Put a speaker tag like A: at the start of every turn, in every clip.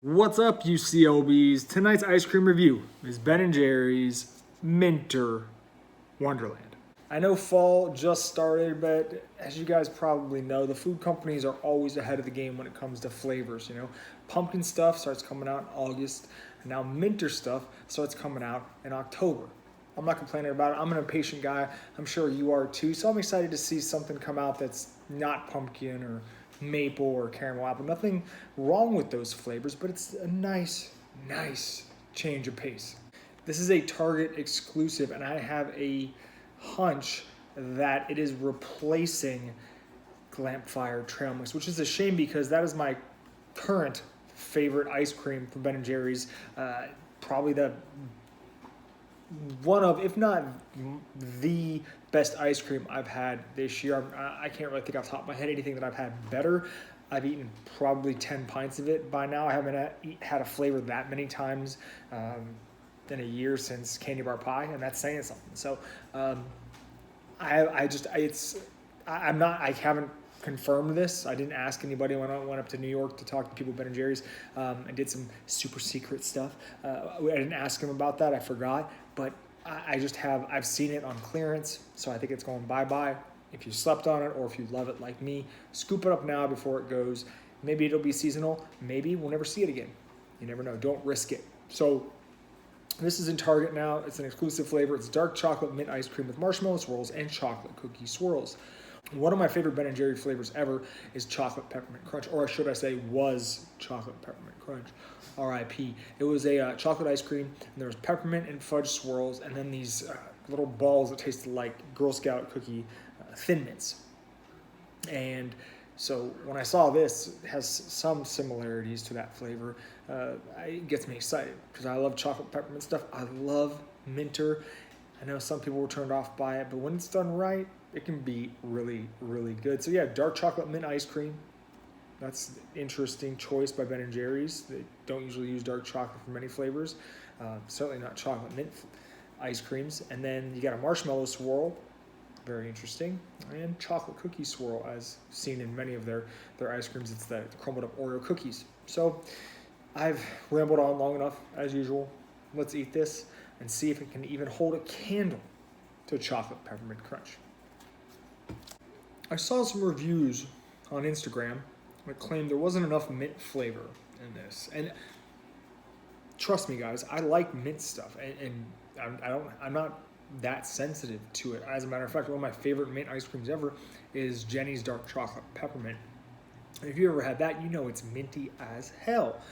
A: What's up, you CLBs? Tonight's ice cream review is Ben & Jerry's Minter Wonderland. I know fall just started, but as you guys probably know, the food companies are always ahead of the game when it comes to flavors. Pumpkin stuff starts coming out in August, and now Minter stuff starts coming out in October. I'm not complaining about it. I'm an impatient guy. I'm sure you are too. So I'm excited to see something come out that's not pumpkin or maple or caramel apple. Nothing wrong with those flavors, but it's a nice change of pace. This is a Target exclusive, and I have a hunch that it is replacing Glampfire Trail Mix, which is a shame because that is my current favorite ice cream from Ben & Jerry's. Probably the one of, if not the best ice cream I've had this year. I can't really think off the top of my head anything that I've had better. I've eaten probably 10 pints of it by now. I haven't had a flavor that many times in a year since candy bar pie, and that's saying something. So I haven't confirmed this. I didn't ask anybody when I went up to New York to talk to people at Ben & Jerry's. I did some super secret stuff. I didn't ask them about that. I forgot. But I've seen it on clearance, so I think it's going bye-bye. If you slept on it or if you love it like me, scoop it up now before it goes. Maybe it'll be seasonal. Maybe we'll never see it again. You never know. Don't risk it. So this is in Target now. It's an exclusive flavor. It's dark chocolate mint ice cream with marshmallow swirls and chocolate cookie swirls. One of my favorite Ben & Jerry flavors ever is chocolate peppermint crunch, or should I say was chocolate peppermint crunch, R.I.P. It was a chocolate ice cream, and there was peppermint and fudge swirls, and then these little balls that tasted like Girl Scout cookie Thin Mints. And so when I saw this, it has some similarities to that flavor. It gets me excited because I love chocolate peppermint stuff. I love Minter. I know some people were turned off by it, but when it's done right, it can be really good. So yeah, dark chocolate mint ice cream. That's an interesting choice by Ben & Jerry's. They don't usually use dark chocolate for many flavors. Certainly not chocolate mint ice creams. And then you got a marshmallow swirl, very interesting, and chocolate cookie swirl, as seen in many of their ice creams. It's the crumbled up Oreo cookies. So I've rambled on long enough, as usual. Let's eat this and see if it can even hold a candle to chocolate peppermint crunch. I saw some reviews on Instagram that claimed there wasn't enough mint flavor in this, and trust me, guys, I like mint stuff, and I'm not that sensitive to it. As a matter of fact, one of my favorite mint ice creams ever is Jenny's dark chocolate peppermint. And if you ever had that, you know it's minty as hell.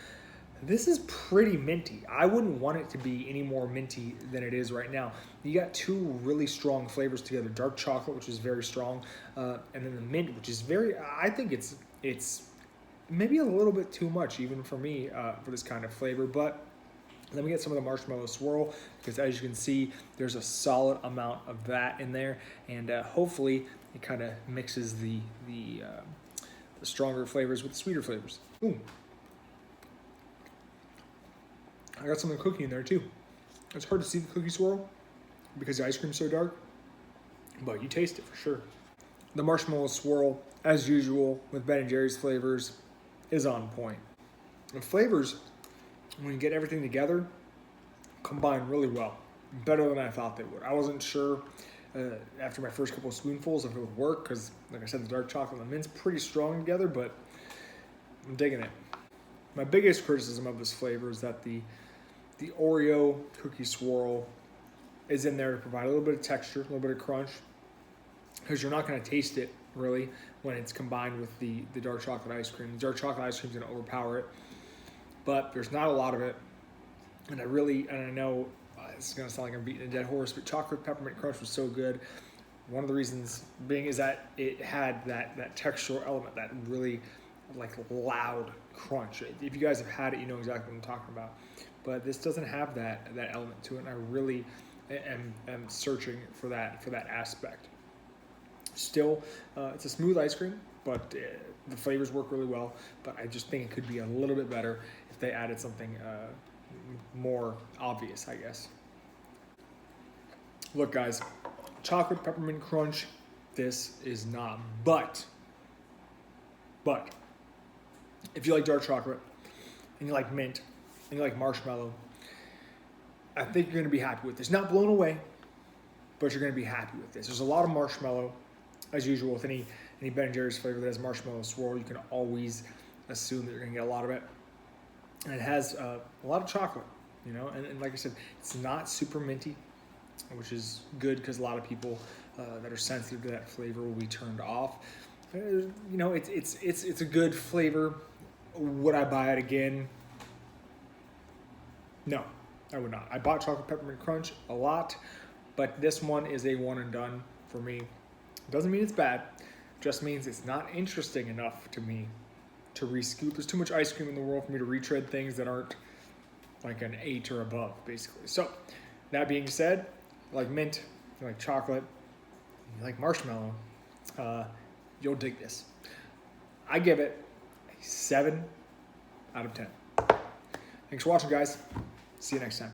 A: This is pretty minty. I wouldn't want it to be any more minty than it is right now. You got two really strong flavors together. Dark chocolate, which is very strong, and then the mint, which is I think it's maybe a little bit too much even for me for this kind of flavor. But let me get some of the marshmallow swirl, because as you can see, there's a solid amount of that in there, and hopefully it kind of mixes the stronger flavors with the sweeter flavors. Boom. I got some of the cookie in there too. It's hard to see the cookie swirl because the ice cream's so dark, but you taste it for sure. The marshmallow swirl, as usual with Ben & Jerry's flavors, is on point. The flavors, when you get everything together, combine really well. Better than I thought they would. I wasn't sure after my first couple of spoonfuls if it would work because, like I said, the dark chocolate and the mint's pretty strong together, but I'm digging it. My biggest criticism of this flavor is that the Oreo cookie swirl is in there to provide a little bit of texture, a little bit of crunch, because you're not going to taste it really when it's combined with the dark chocolate ice cream. The dark chocolate ice cream is going to overpower it, but there's not a lot of it. And I know it's going to sound like I'm beating a dead horse, but chocolate peppermint crunch was so good. One of the reasons being is that it had that textural element, that really like loud crunch. If you guys have had it, you know exactly what I'm talking about. But this doesn't have that element to it, and I really am searching for that aspect. Still, it's a smooth ice cream, but the flavors work really well. But I just think it could be a little bit better if they added something more obvious, I guess. Look, guys, chocolate peppermint crunch, this is not. But if you like dark chocolate, and you like mint, and you like marshmallow, I think you're going to be happy with this. Not blown away, but you're going to be happy with this. There's a lot of marshmallow, as usual with any Ben & Jerry's flavor that has marshmallow swirl. You can always assume that you're going to get a lot of it. And it has a lot of chocolate, you know, and like I said, it's not super minty, which is good because a lot of people that are sensitive to that flavor will be turned off. You know, it's a good flavor. Would I buy it again? No, I would not. I bought Chocolate Peppermint Crunch a lot, but this one is a one and done for me. Doesn't mean it's bad, just means it's not interesting enough to me to rescoop. There's too much ice cream in the world for me to retread things that aren't like an 8 or above, basically. So, that being said, you like mint, you like chocolate, you like marshmallow, you'll dig this. I give it a 7 out of 10. Thanks for watching, guys. See you next time.